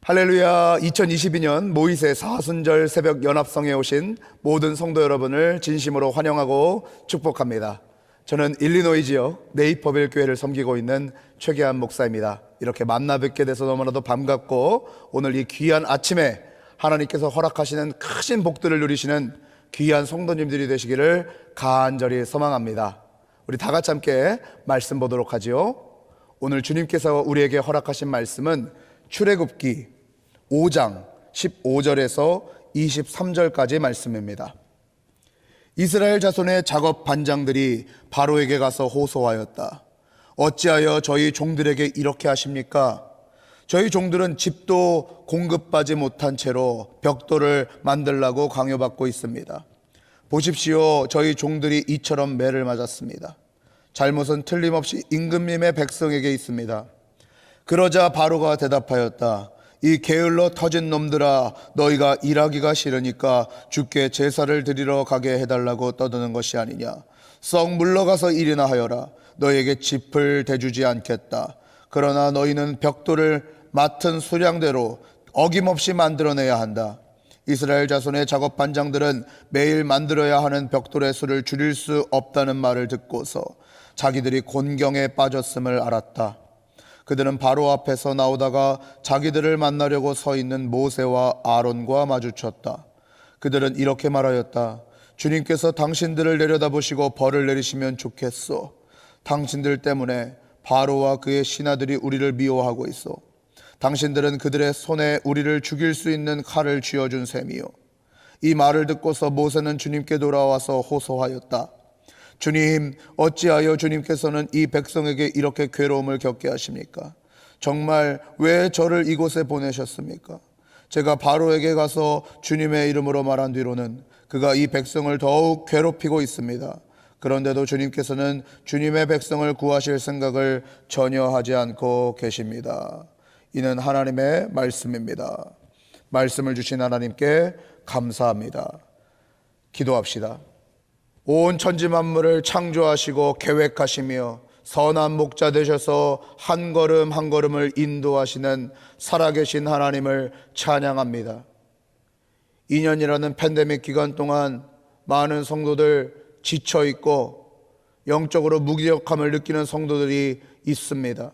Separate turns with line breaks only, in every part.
할렐루야. 2022년 모이세 사순절 새벽 연합성에 오신 모든 성도 여러분을 진심으로 환영하고 축복합니다. 저는 일리노이 지역 네이퍼빌 교회를 섬기고 있는 최기한 목사입니다. 이렇게 만나 뵙게 돼서 너무나도 반갑고, 오늘 이 귀한 아침에 하나님께서 허락하시는 크신 복들을 누리시는 귀한 성도님들이 되시기를 간절히 소망합니다. 우리 다 같이 함께 말씀 보도록 하지요. 오늘 주님께서 우리에게 허락하신 말씀은 출애굽기 5장 15절에서 23절까지 말씀입니다. 이스라엘 자손의 작업 반장들이 바로에게 가서 호소하였다. 어찌하여 저희 종들에게 이렇게 하십니까? 저희 종들은 집도 공급받지 못한 채로 벽돌을 만들라고 강요받고 있습니다. 보십시오. 저희 종들이 이처럼 매를 맞았습니다. 잘못은 틀림없이 임금님의 백성에게 있습니다. 그러자 바로가 대답하였다. 이 게을러 터진 놈들아, 너희가 일하기가 싫으니까 주께 제사를 드리러 가게 해달라고 떠드는 것이 아니냐. 썩 물러가서 일이나 하여라. 너희에게 짚을 대주지 않겠다. 그러나 너희는 벽돌을 맡은 수량대로 어김없이 만들어내야 한다. 이스라엘 자손의 작업 반장들은 매일 만들어야 하는 벽돌의 수를 줄일 수 없다는 말을 듣고서 자기들이 곤경에 빠졌음을 알았다. 그들은 바로 앞에서 나오다가 자기들을 만나려고 서 있는 모세와 아론과 마주쳤다. 그들은 이렇게 말하였다. 주님께서 당신들을 내려다보시고 벌을 내리시면 좋겠소. 당신들 때문에 바로와 그의 신하들이 우리를 미워하고 있어. 당신들은 그들의 손에 우리를 죽일 수 있는 칼을 쥐어준 셈이요. 이 말을 듣고서 모세는 주님께 돌아와서 호소하였다. 주님, 어찌하여 주님께서는 이 백성에게 이렇게 괴로움을 겪게 하십니까? 정말 왜 저를 이곳에 보내셨습니까? 제가 바로에게 가서 주님의 이름으로 말한 뒤로는 그가 이 백성을 더욱 괴롭히고 있습니다. 그런데도 주님께서는 주님의 백성을 구하실 생각을 전혀 하지 않고 계십니다. 이는 하나님의 말씀입니다. 말씀을 주신 하나님께 감사합니다. 기도합시다. 온 천지 만물을 창조하시고 계획하시며 선한 목자 되셔서 한 걸음 한 걸음을 인도하시는 살아계신 하나님을 찬양합니다. 2년이라는 팬데믹 기간 동안 많은 성도들 지쳐있고 영적으로 무기력함을 느끼는 성도들이 있습니다.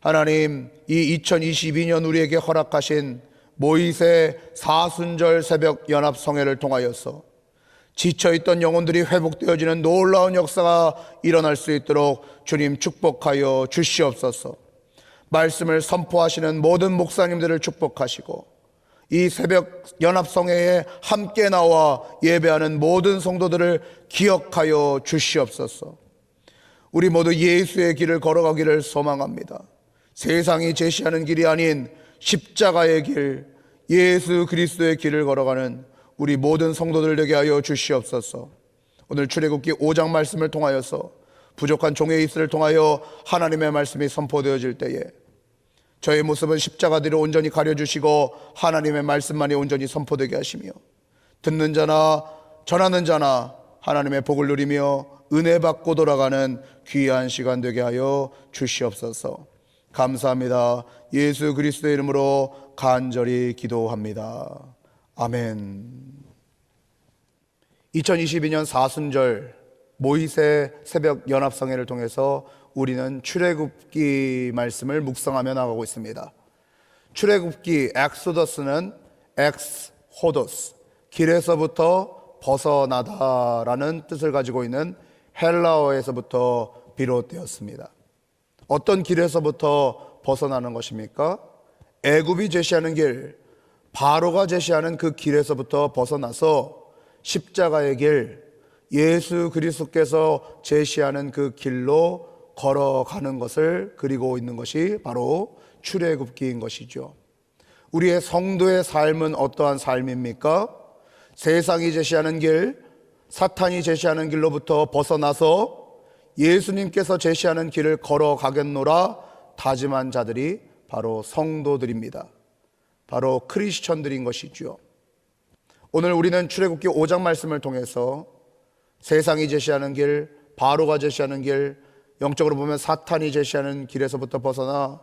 하나님, 이 2022년 우리에게 허락하신 모이세 사순절 새벽 연합성회를 통하여서 지쳐있던 영혼들이 회복되어지는 놀라운 역사가 일어날 수 있도록 주님 축복하여 주시옵소서. 말씀을 선포하시는 모든 목사님들을 축복하시고, 이 새벽 연합성회에 함께 나와 예배하는 모든 성도들을 기억하여 주시옵소서. 우리 모두 예수의 길을 걸어가기를 소망합니다. 세상이 제시하는 길이 아닌 십자가의 길, 예수 그리스도의 길을 걸어가는 우리 모든 성도들 되게 하여 주시옵소서. 오늘 출애굽기 5장 말씀을 통하여서 부족한 종의 입술을 통하여 하나님의 말씀이 선포되어질 때에 저의 모습은 십자가 뒤로 온전히 가려주시고 하나님의 말씀만이 온전히 선포되게 하시며, 듣는 자나 전하는 자나 하나님의 복을 누리며 은혜 받고 돌아가는 귀한 시간 되게 하여 주시옵소서. 감사합니다. 예수 그리스도의 이름으로 간절히 기도합니다. 아멘. 2022년 사순절 모이세 새벽 연합성회를 통해서 우리는 출애굽기 말씀을 묵상하며 나가고 있습니다. 출애굽기 엑소더스는 엑스호도스, 길에서부터 벗어나다라는 뜻을 가지고 있는 헬라어에서부터 비롯되었습니다. 어떤 길에서부터 벗어나는 것입니까? 애굽이 제시하는 길, 바로가 제시하는 그 길에서부터 벗어나서 십자가의 길, 예수 그리스도께서 제시하는 그 길로 걸어가는 것을 그리고 있는 것이 바로 출애굽기인 것이죠. 우리의 성도의 삶은 어떠한 삶입니까? 세상이 제시하는 길, 사탄이 제시하는 길로부터 벗어나서 예수님께서 제시하는 길을 걸어가겠노라 다짐한 자들이 바로 성도들입니다. 바로 크리스천들인 것이죠. 오늘 우리는 출애굽기 5장 말씀을 통해서 세상이 제시하는 길, 바로가 제시하는 길, 영적으로 보면 사탄이 제시하는 길에서부터 벗어나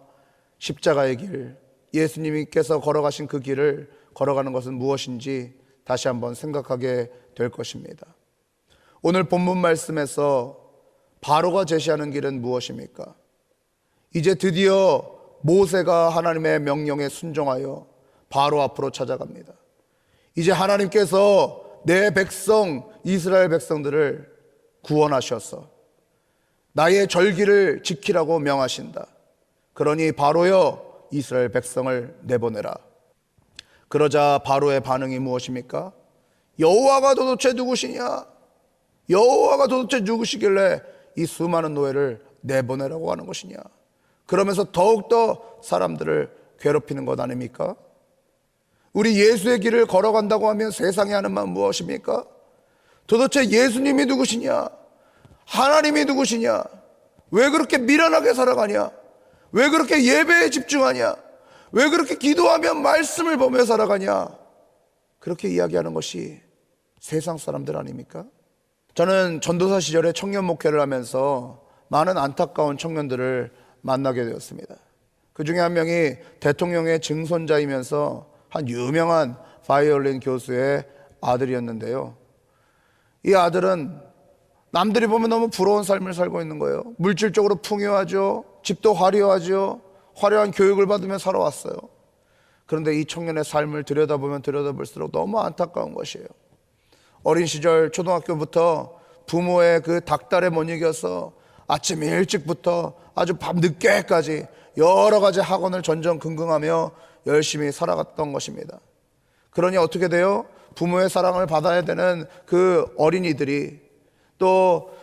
십자가의 길, 예수님께서 걸어가신 그 길을 걸어가는 것은 무엇인지 다시 한번 생각하게 될 것입니다. 오늘 본문 말씀에서 바로가 제시하는 길은 무엇입니까? 이제 드디어 모세가 하나님의 명령에 순종하여 바로 앞으로 찾아갑니다. 이제 하나님께서 내 백성 이스라엘 백성들을 구원하셔서 나의 절기를 지키라고 명하신다. 그러니 바로여 이스라엘 백성을 내보내라. 그러자 바로의 반응이 무엇입니까? 여호와가 도대체 누구시냐? 여호와가 도대체 누구시길래 이 수많은 노예를 내보내라고 하는 것이냐? 그러면서 더욱더 사람들을 괴롭히는 것 아닙니까? 우리 예수의 길을 걸어간다고 하면 세상에 하는 말 무엇입니까? 도대체 예수님이 누구시냐? 하나님이 누구시냐? 왜 그렇게 미련하게 살아가냐? 왜 그렇게 예배에 집중하냐? 왜 그렇게 기도하며 말씀을 보며 살아가냐? 그렇게 이야기하는 것이 세상 사람들 아닙니까? 저는 전도사 시절에 청년 목회를 하면서 많은 안타까운 청년들을 만나게 되었습니다. 그 중에 한 명이 대통령의 증손자이면서 한 유명한 바이올린 교수의 아들이었는데요. 이 아들은 남들이 보면 너무 부러운 삶을 살고 있는 거예요. 물질적으로 풍요하죠. 집도 화려하죠. 화려한 교육을 받으며 살아왔어요. 그런데 이 청년의 삶을 들여다보면 들여다볼수록 너무 안타까운 것이에요. 어린 시절 초등학교부터 부모의 그 닥달에 못 이겨서 아침 일찍부터 아주 밤 늦게까지 여러 가지 학원을 전전긍긍하며 열심히 살아갔던 것입니다. 그러니 어떻게 돼요? 부모의 사랑을 받아야 되는 그 어린이들이 또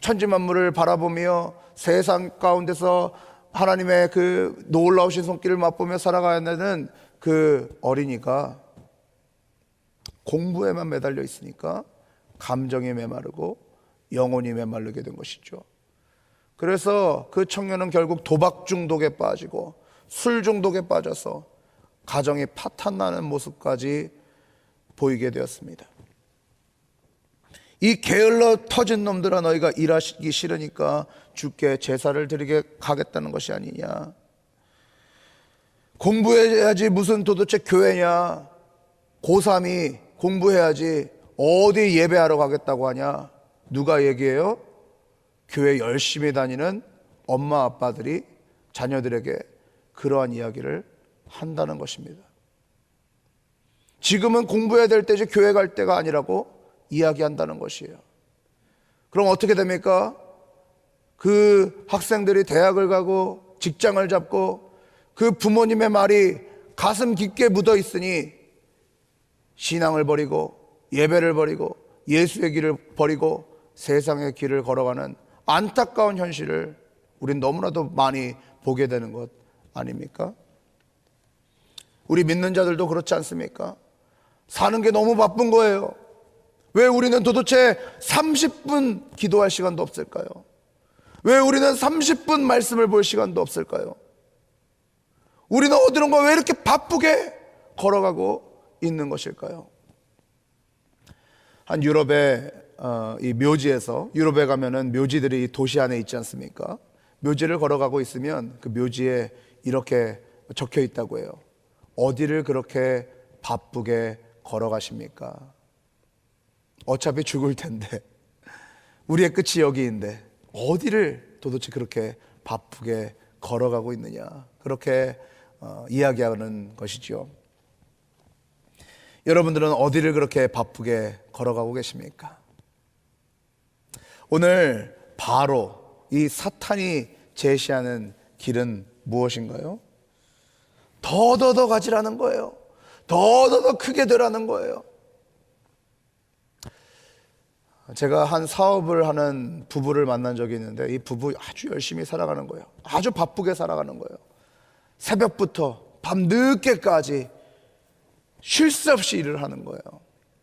천지만물을 바라보며 세상 가운데서 하나님의 그 놀라우신 손길을 맛보며 살아가야 되는 그 어린이가 공부에만 매달려 있으니까 감정이 메마르고 영혼이 메마르게 된 것이죠. 그래서 그 청년은 결국 도박 중독에 빠지고 술 중독에 빠져서 가정이 파탄나는 모습까지 보이게 되었습니다. 이 게을러 터진 놈들아, 너희가 일하시기 싫으니까 주께 제사를 드리게 가겠다는 것이 아니냐? 공부해야지 무슨 도대체 교회냐? 고3이 공부해야지 어디 예배하러 가겠다고 하냐? 누가 얘기해요? 교회 열심히 다니는 엄마 아빠들이 자녀들에게 그러한 이야기를 한다는 것입니다. 지금은 공부해야 될 때지 교회 갈 때가 아니라고 이야기한다는 것이에요. 그럼 어떻게 됩니까? 그 학생들이 대학을 가고 직장을 잡고 그 부모님의 말이 가슴 깊게 묻어 있으니 신앙을 버리고 예배를 버리고 예수의 길을 버리고 세상의 길을 걸어가는 안타까운 현실을 우린 너무나도 많이 보게 되는 것 아닙니까? 우리 믿는 자들도 그렇지 않습니까? 사는 게 너무 바쁜 거예요. 왜 우리는 도대체 30분 기도할 시간도 없을까요? 왜 우리는 30분 말씀을 볼 시간도 없을까요? 우리는 어디론가 왜 이렇게 바쁘게 걸어가고 있는 것일까요? 한 유럽의 이 묘지에서, 유럽에 가면은 묘지들이 도시 안에 있지 않습니까? 묘지를 걸어가고 있으면 그 묘지에 이렇게 적혀 있다고 해요. 어디를 그렇게 바쁘게 걸어가십니까? 어차피 죽을 텐데, 우리의 끝이 여기인데 어디를 도대체 그렇게 바쁘게 걸어가고 있느냐, 그렇게 이야기하는 것이죠. 여러분들은 어디를 그렇게 바쁘게 걸어가고 계십니까? 오늘 바로 이 사탄이 제시하는 길은 무엇인가요? 더더더 가지라는 거예요. 더더더 크게 되라는 거예요. 제가 한 사업을 하는 부부를 만난 적이 있는데 이 부부 아주 열심히 살아가는 거예요. 아주 바쁘게 살아가는 거예요. 새벽부터 밤 늦게까지 쉴 새 없이 일을 하는 거예요.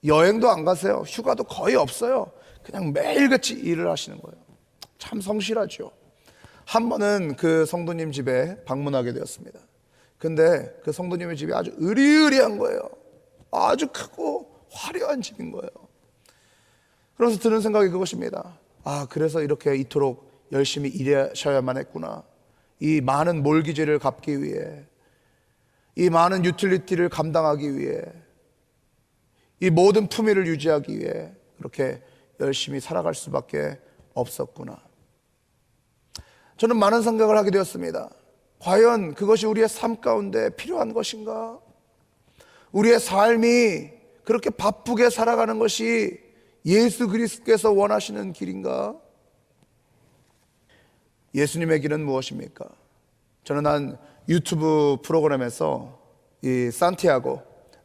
여행도 안 가세요. 휴가도 거의 없어요. 그냥 매일같이 일을 하시는 거예요. 참 성실하죠. 한 번은 그 성도님 집에 방문하게 되었습니다. 근데 그 성도님의 집이 아주 으리으리한 거예요. 아주 크고 화려한 집인 거예요. 그래서 드는 생각이 그것입니다. 아, 그래서 이렇게 이토록 열심히 일하셔야만 했구나. 이 많은 몰기지를 갚기 위해 이 많은 유틸리티를 감당하기 위해, 이 모든 품위를 유지하기 위해 그렇게 열심히 살아갈 수밖에 없었구나. 저는 많은 생각을 하게 되었습니다. 과연 그것이 우리의 삶 가운데 필요한 것인가? 우리의 삶이 그렇게 바쁘게 살아가는 것이 예수 그리스도께서 원하시는 길인가? 예수님의 길은 무엇입니까? 저는 한 유튜브 프로그램에서 이 산티아고,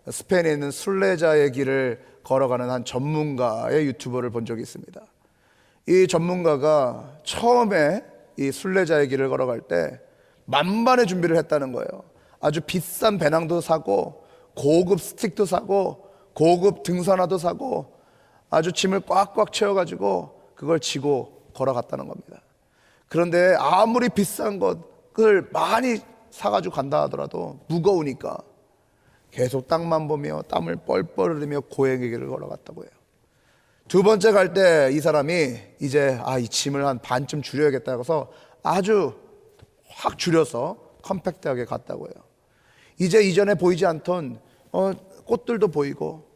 스페인에 있는 순례자의 길을 걸어가는 한 전문가의 유튜버를 본 적이 있습니다. 이 전문가가 처음에 이 순례자의 길을 걸어갈 때 만반의 준비를 했다는 거예요. 아주 비싼 배낭도 사고, 고급 스틱도 사고, 고급 등산화도 사고, 아주 짐을 꽉꽉 채워가지고 그걸 지고 걸어갔다는 겁니다. 그런데 아무리 비싼 것을 많이 사가지고 간다 하더라도 무거우니까 계속 땅만 보며 땀을 뻘뻘 흘리며 고행의 길을 걸어갔다고 해요. 두 번째 갈 때 이 사람이 이제 이 짐을 한 반쯤 줄여야겠다 해서 아주 확 줄여서 컴팩트하게 갔다고 해요. 이제 이전에 보이지 않던 꽃들도 보이고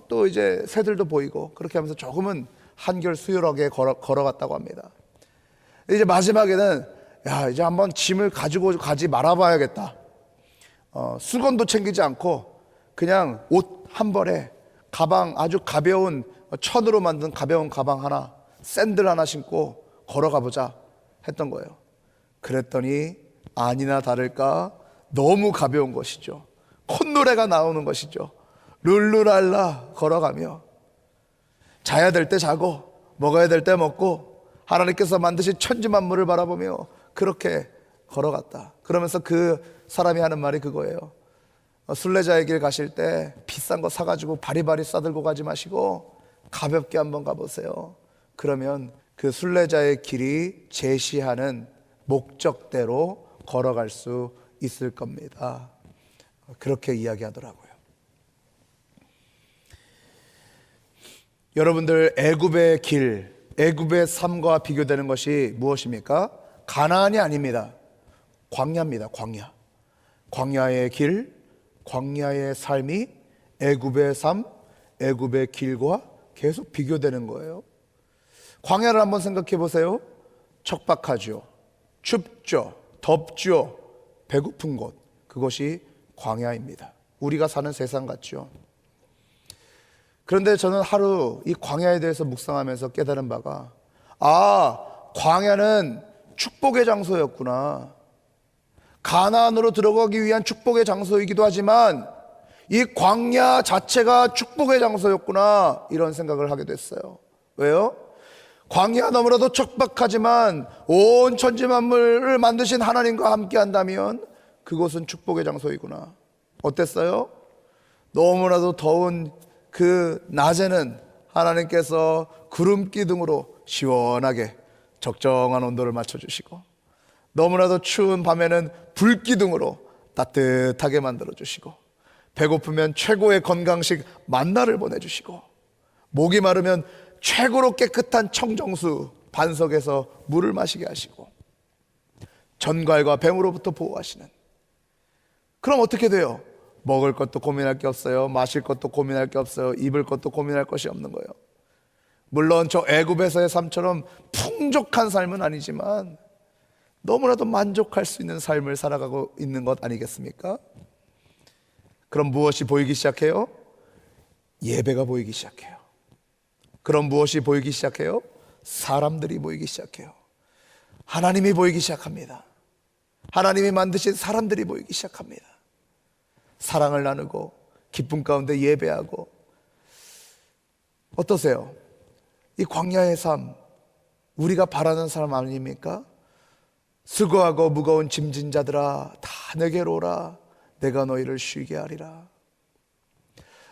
또 이제 새들도 보이고 그렇게 하면서 조금은 한결 수월하게 걸어갔다고 합니다. 이제 마지막에는 이제 한번 짐을 가지고 가지 말아봐야겠다. 수건도 챙기지 않고 그냥 옷 한 벌에 가방, 아주 가벼운 천으로 만든 가벼운 가방 하나, 샌들 하나 신고 걸어가 보자 했던 거예요. 그랬더니 아니나 다를까 너무 가벼운 것이죠. 콧노래가 나오는 것이죠. 룰루랄라 걸어가며 자야 될 때 자고 먹어야 될 때 먹고 하나님께서 만드신 천지만물을 바라보며 그렇게 걸어갔다. 그러면서 그 사람이 하는 말이 그거예요. 순례자의 길 가실 때 비싼 거 사가지고 바리바리 싸들고 가지 마시고 가볍게 한번 가보세요. 그러면 그 순례자의 길이 제시하는 목적대로 걸어갈 수 있을 겁니다. 그렇게 이야기하더라고요. 여러분들, 애굽의 길, 애굽의 삶과 비교되는 것이 무엇입니까? 가나안이 아닙니다. 광야입니다. 광야. 광야의 길, 광야의 삶이 애굽의 삶, 애굽의 길과 계속 비교되는 거예요. 광야를 한번 생각해 보세요. 척박하죠, 춥죠, 덥죠, 배고픈 곳, 그것이 광야입니다. 우리가 사는 세상 같죠. 그런데 저는 하루 이 광야에 대해서 묵상하면서 깨달은 바가, 광야는 축복의 장소였구나. 가나안으로 들어가기 위한 축복의 장소이기도 하지만 이 광야 자체가 축복의 장소였구나, 이런 생각을 하게 됐어요. 왜요? 광야 너무나도 척박하지만 온 천지만물을 만드신 하나님과 함께 한다면 그곳은 축복의 장소이구나. 어땠어요? 너무나도 더운 그 낮에는 하나님께서 구름 기둥으로 시원하게 적정한 온도를 맞춰주시고, 너무나도 추운 밤에는 불 기둥으로 따뜻하게 만들어주시고, 배고프면 최고의 건강식 만나를 보내주시고, 목이 마르면 최고로 깨끗한 청정수 반석에서 물을 마시게 하시고, 전갈과 뱀으로부터 보호하시는. 그럼 어떻게 돼요? 먹을 것도 고민할 게 없어요. 마실 것도 고민할 게 없어요. 입을 것도 고민할 것이 없는 거예요. 물론 저 애굽에서의 삶처럼 풍족한 삶은 아니지만 너무나도 만족할 수 있는 삶을 살아가고 있는 것 아니겠습니까? 그럼 무엇이 보이기 시작해요? 예배가 보이기 시작해요. 그럼 무엇이 보이기 시작해요? 사람들이 보이기 시작해요. 하나님이 보이기 시작합니다. 하나님이 만드신 사람들이 보이기 시작합니다. 사랑을 나누고 기쁨 가운데 예배하고. 어떠세요? 이 광야의 삶, 우리가 바라는 삶 아닙니까? 수고하고 무거운 짐진 자들아 다 내게로 오라, 내가 너희를 쉬게 하리라.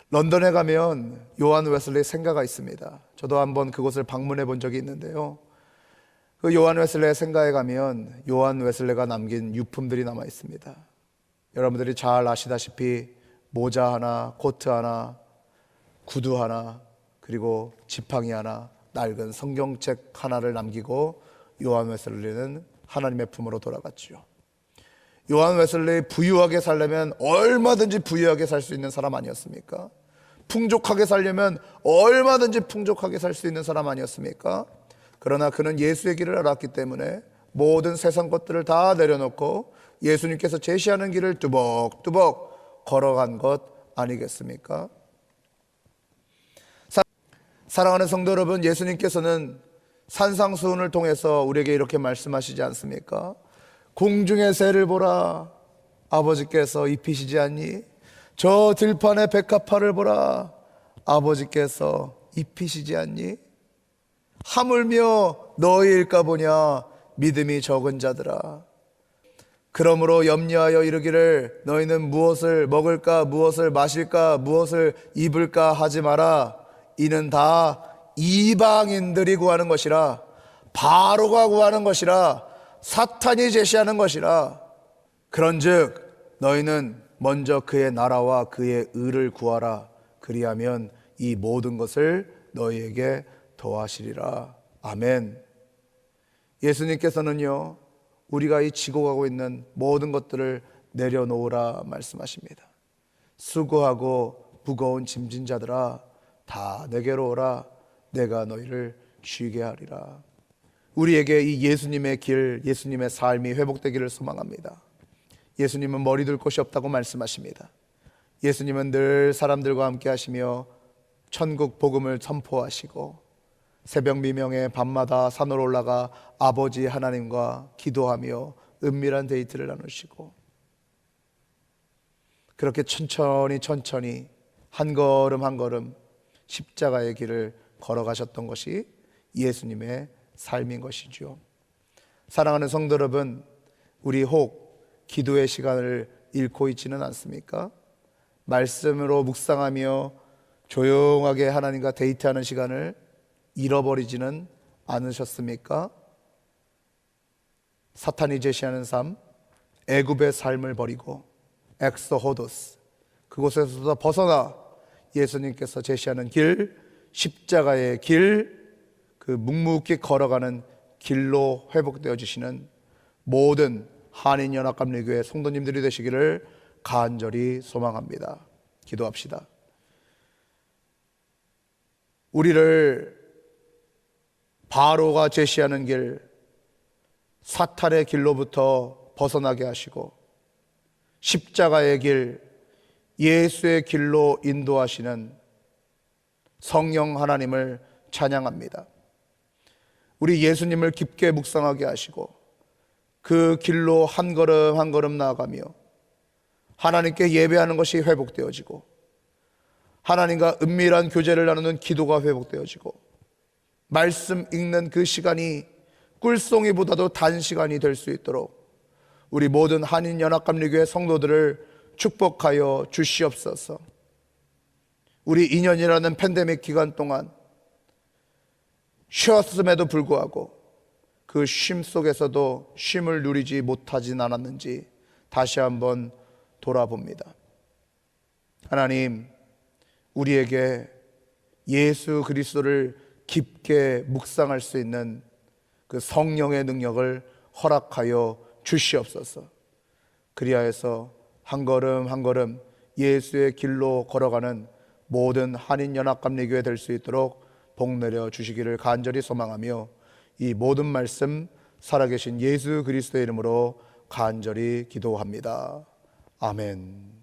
런던에 가면 요한 웨슬리 생가가 있습니다. 저도 한번 그곳을 방문해 본 적이 있는데요, 그 요한 웨슬리의 생가에 가면 요한 웨슬리가 남긴 유품들이 남아 있습니다. 여러분들이 잘 아시다시피 모자 하나, 코트 하나, 구두 하나, 그리고 지팡이 하나, 낡은 성경책 하나를 남기고 요한 웨슬리는 하나님의 품으로 돌아갔죠. 요한 웨슬리 부유하게 살려면 얼마든지 부유하게 살 수 있는 사람 아니었습니까? 풍족하게 살려면 얼마든지 풍족하게 살 수 있는 사람 아니었습니까? 그러나 그는 예수의 길을 알았기 때문에 모든 세상 것들을 다 내려놓고 예수님께서 제시하는 길을 뚜벅뚜벅 걸어간 것 아니겠습니까? 사랑하는 성도 여러분, 예수님께서는 산상수훈을 통해서 우리에게 이렇게 말씀하시지 않습니까? 공중의 새를 보라, 아버지께서 입히시지 않니? 저 들판의 백합화를 보라, 아버지께서 입히시지 않니? 하물며 너희일까 보냐, 믿음이 적은 자들아. 그러므로 염려하여 이르기를 너희는 무엇을 먹을까, 무엇을 마실까, 무엇을 입을까 하지 마라. 이는 다 이방인들이 구하는 것이라, 바로가 구하는 것이라, 사탄이 제시하는 것이라. 그런즉 너희는 먼저 그의 나라와 그의 의를 구하라. 그리하면 이 모든 것을 너희에게 더하시리라. 아멘. 예수님께서는요, 우리가 이 지고 가고 있는 모든 것들을 내려놓으라 말씀하십니다. 수고하고 무거운 짐진 자들아, 다 내게로 오라. 내가 너희를 쉬게 하리라. 우리에게 이 예수님의 길, 예수님의 삶이 회복되기를 소망합니다. 예수님은 머리 둘 곳이 없다고 말씀하십니다. 예수님은 늘 사람들과 함께 하시며 천국 복음을 선포하시고 새벽 미명에 밤마다 산으로 올라가 아버지 하나님과 기도하며 은밀한 데이트를 나누시고, 그렇게 천천히 한 걸음 한 걸음 십자가의 길을 걸어가셨던 것이 예수님의 삶인 것이죠. 사랑하는 성도 여러분, 우리 혹 기도의 시간을 잃고 있지는 않습니까? 말씀으로 묵상하며 조용하게 하나님과 데이트하는 시간을 잃어버리지는 않으셨습니까? 사탄이 제시하는 삶, 애굽의 삶을 버리고 엑소호도스, 그곳에서 벗어나 예수님께서 제시하는 길, 십자가의 길, 그 묵묵히 걸어가는 길로 회복되어 주시는 모든 한인연합감리교회 성도님들이 되시기를 간절히 소망합니다. 기도합시다. 우리를 바로가 제시하는 길, 사탄의 길로부터 벗어나게 하시고 십자가의 길, 예수의 길로 인도하시는 성령 하나님을 찬양합니다. 우리 예수님을 깊게 묵상하게 하시고 그 길로 한 걸음 한 걸음 나아가며 하나님께 예배하는 것이 회복되어지고 하나님과 은밀한 교제를 나누는 기도가 회복되어지고 말씀 읽는 그 시간이 꿀송이보다도 단시간이 될 수 있도록 우리 모든 한인연합감리교회 성도들을 축복하여 주시옵소서. 우리 2년이라는 팬데믹 기간 동안 쉬었음에도 불구하고 그 쉼 속에서도 쉼을 누리지 못하진 않았는지 다시 한번 돌아봅니다. 하나님, 우리에게 예수 그리스도를 깊게 묵상할 수 있는 그 성령의 능력을 허락하여 주시옵소서. 그리하여서 한 걸음 한 걸음 예수의 길로 걸어가는 모든 한인연합감리교회 될 수 있도록 복 내려 주시기를 간절히 소망하며 이 모든 말씀 살아계신 예수 그리스도의 이름으로 간절히 기도합니다. 아멘.